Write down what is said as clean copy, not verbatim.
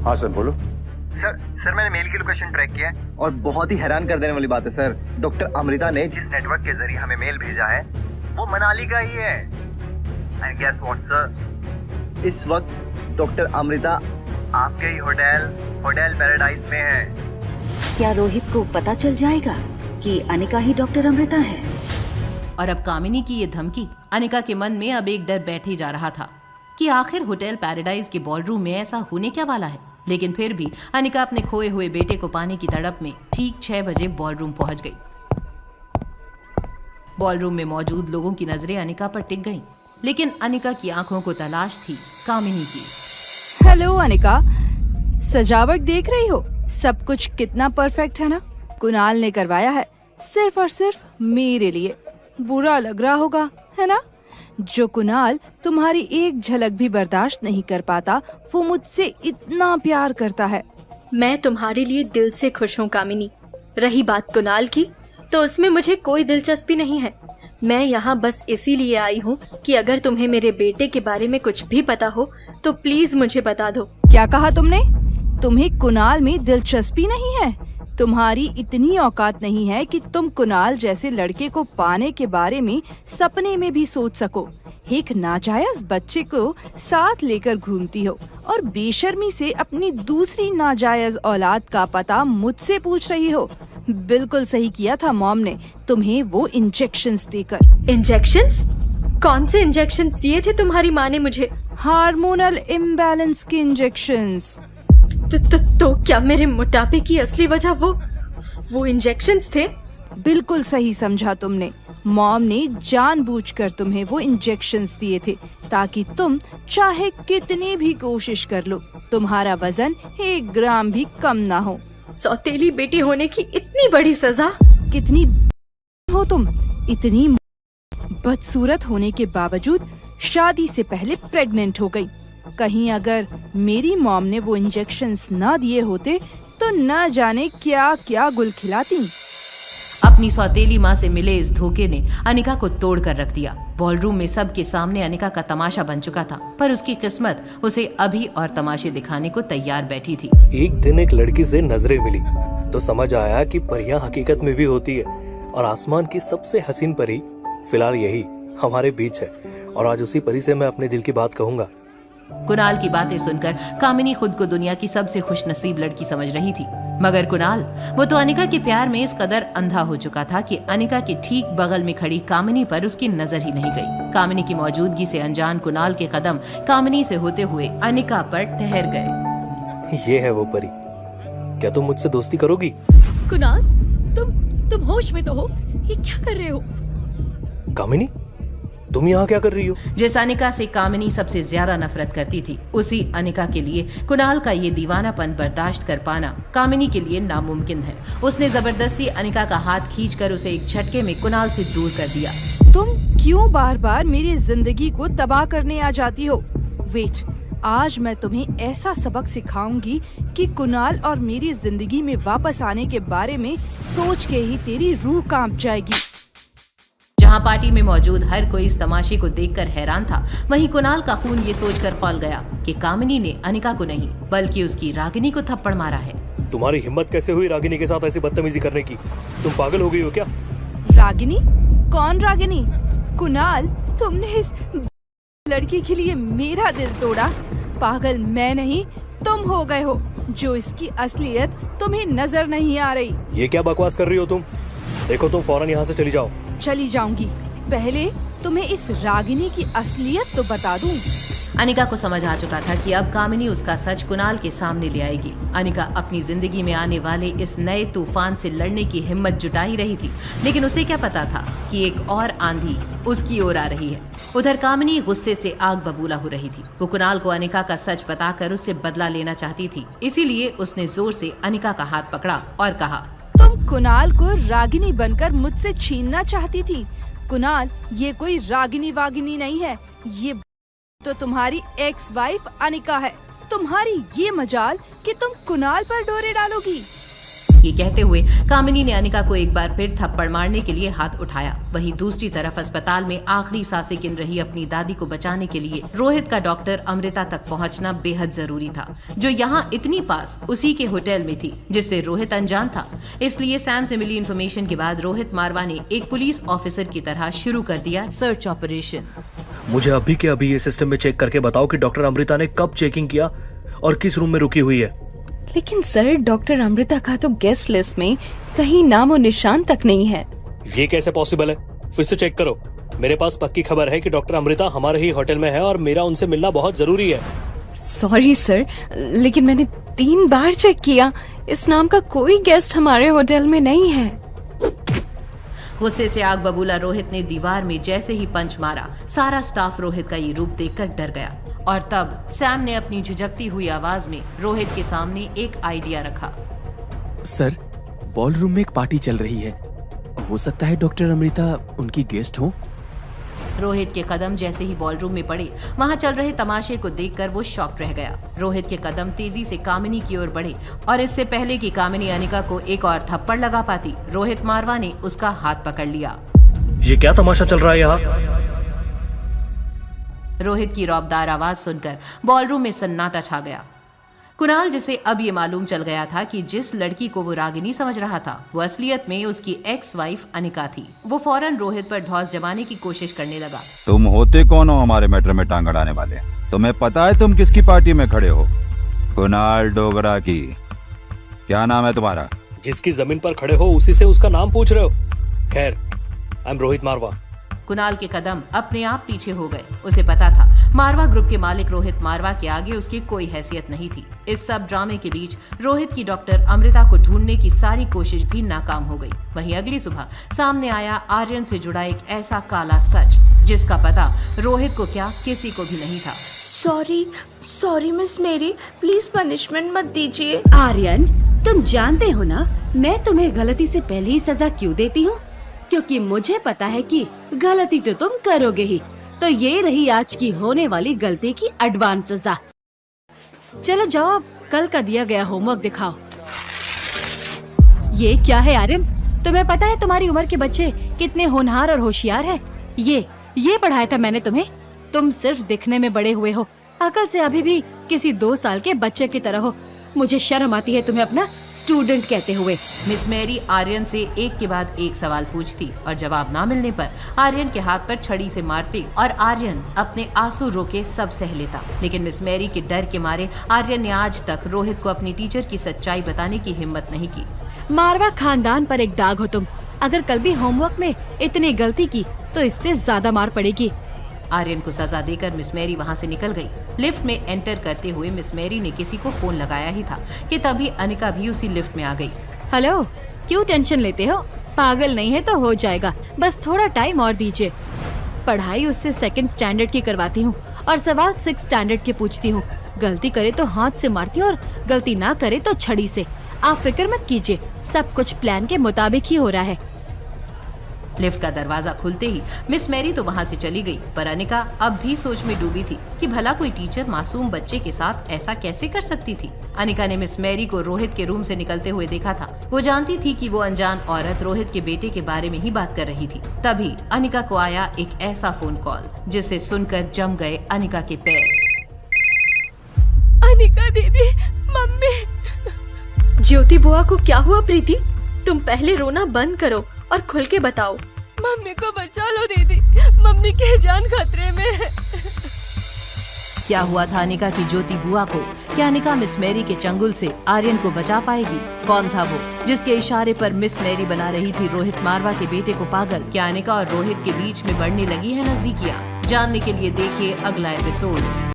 हाँ सर बोलो। सर मैंने मेल की लोकेशन ट्रैक किया है और बहुत ही हैरान कर देने वाली बात है सर, डॉक्टर अमृता ने जिस नेटवर्क के जरिए हमें मेल भेजा है वो मनाली का ही है। एंड गेस व्हाट सर, इस वक्त डॉक्टर अमृता आपके ही होटल पैराडाइज में है। क्या रोहित को पता चल जाएगा कि अनिका ही डॉक्टर अमृता है? और अब कामिनी की ये धमकी अनिका के मन में अब एक डर बैठे जा रहा था कि आखिर होटल पैराडाइज के बॉलरूम में ऐसा होने क्या वाला है। लेकिन फिर भी अनिका अपने खोए हुए बेटे को पाने की तड़प में ठीक 6 बजे बॉलरूम पहुंच गई। बॉलरूम में मौजूद लोगों की नजरें अनिका पर टिक गईं, लेकिन अनिका की आंखों को तलाश थी कामिनी की। हेलो अनिका, सजावट देख रही हो? सब कुछ कितना परफेक्ट है ना? कुणाल ने करवाया है सिर्फ और सिर्फ मेरे लिए। बुरा लग रहा होगा है ना? जो कुणाल तुम्हारी एक झलक भी बर्दाश्त नहीं कर पाता, वो मुझसे इतना प्यार करता है। मैं तुम्हारे लिए दिल से खुश हूँ कामिनी। रही बात कुणाल की, तो उसमें मुझे कोई दिलचस्पी नहीं है। मैं यहाँ बस इसीलिए आई हूँ कि अगर तुम्हें मेरे बेटे के बारे में कुछ भी पता हो तो प्लीज मुझे बता दो। क्या कहा तुमने? तुम्हें कुणाल में दिलचस्पी नहीं है? तुम्हारी इतनी औकात नहीं है कि तुम कुणाल जैसे लड़के को पाने के बारे में सपने में भी सोच सको। एक नाजायज बच्चे को साथ लेकर घूमती हो और बेशर्मी से अपनी दूसरी नाजायज औलाद का पता मुझसे पूछ रही हो। बिल्कुल सही किया था मॉम ने तुम्हें वो इंजेक्शंस देकर। इंजेक्शंस? कौन से इंजेक्शंस दिए थे तुम्हारी माँ ने मुझे? हार्मोनल इम्बैलेंस के इंजेक्शंस। तो क्या मेरे मोटापे की असली वजह वो इंजेक्शंस थे? बिल्कुल सही समझा तुमने। मॉम ने जानबूझकर तुम्हें वो इंजेक्शंस दिए थे ताकि तुम चाहे कितनी भी कोशिश कर लो, तुम्हारा वजन 1 ग्राम भी कम ना हो। सौतेली बेटी होने की इतनी बड़ी सजा? कितनी हो तुम? इतनी बदसूरत होने के बावजूद शादी से पहले प्रेग्नेंट हो गई। कहीं अगर मेरी मॉम ने वो इंजेक्शंस ना दिए होते तो न जाने क्या क्या गुल खिलाती। अपनी सौतेली माँ से मिले इस धोखे ने अनिका को तोड़ कर रख दिया। बॉलरूम में सबके सामने अनिका का तमाशा बन चुका था, पर उसकी किस्मत उसे अभी और तमाशे दिखाने को तैयार बैठी थी। एक दिन एक लड़की से नजरें मिली तो समझ आया कि परियां हकीकत में भी होती है और आसमान की सबसे हसीन परी फिलहाल यही हमारे बीच है। और आज उसी परी से मैं अपने दिल की बात कहूंगा। कुणाल की बातें सुनकर कामिनी खुद को दुनिया की सबसे खुशनसीब लड़की समझ रही थी, मगर कुणाल वो तो अनिका के प्यार में इस कदर अंधा हो चुका था कि अनिका के ठीक बगल में खड़ी कामिनी पर उसकी नजर ही नहीं गई। कामिनी की मौजूदगी से अनजान कुणाल के कदम कामिनी से होते हुए अनिका पर ठहर गए। ये है वो परी, क्या तुम मुझसे दोस्ती करोगी? कुणाल, तुम होश में तो हो? ये क्या कर रहे हो? कामिनी, तुम यहाँ क्या कर रही हो? जिस अनिका से कामिनी सबसे ज्यादा नफरत करती थी, उसी अनिका के लिए कुणाल का ये दीवानापन बर्दाश्त कर पाना कामिनी के लिए नामुमकिन है। उसने जबरदस्ती अनिका का हाथ खींचकर उसे एक झटके में कुणाल से दूर कर दिया। तुम क्यों बार बार मेरी जिंदगी को तबाह करने आ जाती हो? वेट, आज मैं तुम्हें ऐसा सबक सिखाऊंगी कि कुणाल और मेरी जिंदगी में वापस आने के बारे में सोच के ही तेरी रूह कांप जाएगी। जहां पार्टी में मौजूद हर कोई इस तमाशे को देखकर हैरान था, वहीं कुणाल का खून ये सोचकर खौल गया कि कामिनी ने अनिका को नहीं बल्कि उसकी रागिनी को थप्पड़ मारा है। तुम्हारी हिम्मत कैसे हुई रागिनी के साथ ऐसी बदतमीजी करने की? तुम पागल हो गई हो क्या? रागिनी? कौन रागिनी? कुणाल, तुमने इस लड़की के लिए मेरा दिल तोड़ा। पागल मैं नहीं, तुम हो गए हो जो इसकी असलियत तुम्हें नजर नहीं आ रही। ये क्या बकवास कर रही हो तुम? देखो तुम फौरन यहाँ से चली जाओ। चली जाऊंगी, पहले तुम्हें इस रागिनी की असलियत तो बता दूं। अनिका को समझ आ चुका था कि अब कामिनी उसका सच कुणाल के सामने ले आएगी। अनिका अपनी जिंदगी में आने वाले इस नए तूफान से लड़ने की हिम्मत जुटा ही रही थी, लेकिन उसे क्या पता था कि एक और आंधी उसकी ओर आ रही है। उधर कामिनी गुस्से से आग बबूला हो रही थी। वो कुणाल को अनिका का सच बताकर उससे बदला लेना चाहती थी, इसीलिए उसने जोर से अनिका का हाथ पकड़ा और कहा, तुम कुणाल को रागिनी बनकर मुझसे छीनना चाहती थी। कुणाल, ये कोई रागिनी वागिनी नहीं है, ये तो तुम्हारी एक्स वाइफ अनिका है। तुम्हारी ये मजाल कि तुम कुणाल पर डोरे डालोगी। ये कहते हुए कामिनी ने अनिका को एक बार फिर थप्पड़ मारने के लिए हाथ उठाया। वहीं दूसरी तरफ अस्पताल में आखिरी सांसें गिन रही अपनी दादी को बचाने के लिए रोहित का डॉक्टर अमृता तक पहुंचना बेहद जरूरी था, जो यहाँ इतनी पास उसी के होटल में थी जिससे रोहित अनजान था। इसलिए सैम से मिली इन्फॉर्मेशन के बाद रोहित मारवा ने एक पुलिस ऑफिसर की तरह शुरू कर दिया सर्च ऑपरेशन। मुझे अभी के अभी ये सिस्टम में चेक करके बताओ कि डॉक्टर अमृता ने कब चेकिंग किया और किस रूम में रुकी हुई है। लेकिन सर, डॉक्टर अमृता का तो गेस्ट लिस्ट में कहीं नामो निशान तक नहीं है। ये कैसे पॉसिबल है? फिर से चेक करो। मेरे पास पक्की खबर है कि डॉक्टर अमृता हमारे ही होटल में है और मेरा उनसे मिलना बहुत जरूरी है। सॉरी सर, लेकिन मैंने 3 बार चेक किया, इस नाम का कोई गेस्ट हमारे होटल में नहीं है। गुस्से से आग बबूला रोहित ने दीवार में जैसे ही पंच मारा, सारा स्टाफ रोहित का ये रूप देखकर डर गया। और तब सैम ने अपनी झिझकती हुई आवाज में रोहित के सामने एक आइडिया रखा। सर, बॉलरूम में एक पार्टी चल रही है, हो सकता है डॉक्टर अमृता उनकी गेस्ट हो। रोहित के कदम जैसे ही बॉलरूम में पड़े, वहां चल रहे तमाशे को देखकर वो शॉक्ड रह गया। रोहित के कदम तेजी से कामिनी की ओर बढ़े और इससे पहले कि कामिनी अनिका को एक और थप्पड़ लगा पाती, रोहित मारवा ने उसका हाथ पकड़ लिया। ये क्या तमाशा चल रहा है यहाँ? रोहित की रौबदार आवाज सुनकर बॉलरूम में सन्नाटा छा गया। कुणाल, जिसे अब ये मालूम चल गया था कि जिस लड़की को वो रागिनी समझ रहा था वो असलियत में उसकी एक्स वाइफ अनिका थी, वो फौरन रोहित पर धौंस जमाने की कोशिश करने लगा। तुम होते कौन हो हमारे मैटर में टांग अड़ाने वाले? तुम्हें पता है तुम किसकी पार्टी में खड़े हो? कुणाल डोगरा की। क्या नाम है तुम्हारा? जिसकी जमीन पर खड़े हो उसी से उसका नाम पूछ रहे हो? खैर, आई एम रोहित मारवा। कुणाल के कदम अपने आप पीछे हो गए। उसे पता था मारवा ग्रुप के मालिक रोहित मारवा के आगे उसकी कोई हैसियत नहीं थी। इस सब ड्रामे के बीच रोहित की डॉक्टर अमृता को ढूंढने की सारी कोशिश भी नाकाम हो गई। वहीं अगली सुबह सामने आया आर्यन से जुड़ा एक ऐसा काला सच जिसका पता रोहित को क्या किसी को भी नहीं था। सॉरी मिस मेरी, प्लीज पनिशमेंट मत दीजिए। आर्यन, तुम जानते हो ना मैं तुम्हें गलती से पहले ही सजा क्यों देती हूँ? क्योंकि मुझे पता है कि गलती तो तुम करोगे ही। तो ये रही आज की होने वाली गलती की एडवांस सजा। चलो जाओ, अब कल का दिया गया होमवर्क दिखाओ। ये क्या है आर्यन? तुम्हें पता है तुम्हारी उम्र के बच्चे कितने होनहार और होशियार हैं? ये पढ़ाया था मैंने तुम्हें। तुम सिर्फ दिखने में बड़े हुए हो, अकल से अभी भी किसी 2 साल के बच्चे की तरह हो। मुझे शर्म आती है तुम्हें अपना स्टूडेंट कहते हुए। मिस मैरी आर्यन से एक के बाद एक सवाल पूछती और जवाब ना मिलने पर आर्यन के हाथ पर छड़ी से मारती और आर्यन अपने आंसू रोके सब सह लेता। लेकिन मिस मैरी के डर के मारे आर्यन ने आज तक रोहित को अपनी टीचर की सच्चाई बताने की हिम्मत नहीं की। मारवा खानदान पर एक दाग हो तुम। अगर कल भी होमवर्क में इतनी गलती की तो इससे ज्यादा मार पड़ेगी। आर्यन को सजा देकर मिस मैरी वहां से निकल गई। लिफ्ट में एंटर करते हुए मिस मैरी ने किसी को फोन लगाया ही था कि तभी अनिका भी उसी लिफ्ट में आ गई। हेलो, क्यों टेंशन लेते हो? पागल नहीं है तो हो जाएगा, बस थोड़ा टाइम और दीजिए। पढ़ाई उससे 2nd स्टैंडर्ड की करवाती हूँ और सवाल 6th स्टैंडर्ड के पूछती हूँ। गलती करे तो हाथ से मारती हूँ और गलती ना करे तो छड़ी से। आप फिक्र मत कीजिए, सब कुछ प्लान के मुताबिक ही हो रहा है। लिफ्ट का दरवाजा खुलते ही मिस मैरी तो वहां से चली गई, पर अनिका अब भी सोच में डूबी थी कि भला कोई टीचर मासूम बच्चे के साथ ऐसा कैसे कर सकती थी। अनिका ने मिस मैरी को रोहित के रूम से निकलते हुए देखा था। वो जानती थी कि वो अनजान औरत रोहित के बेटे के बारे में ही बात कर रही थी। तभी अनिका को आया एक ऐसा फोन कॉल जिसे सुनकर जम गए अनिका के पैर। अनिका दीदी, मम्मी। ज्योति बुआ को क्या हुआ? प्रीति, तुम पहले रोना बंद करो और खुल के बताओ। मम्मी को बचा लो दीदी, मम्मी की जान खतरे में है। क्या हुआ था अनिका की ज्योति बुआ को? क्या अनिका मिस मैरी के चंगुल से आर्यन को बचा पाएगी? कौन था वो जिसके इशारे पर मिस मैरी बना रही थी रोहित मारवा के बेटे को पागल? क्या अनिका और रोहित के बीच में बढ़ने लगी है नजदीकियां? जानने के लिए देखिए अगला एपिसोड।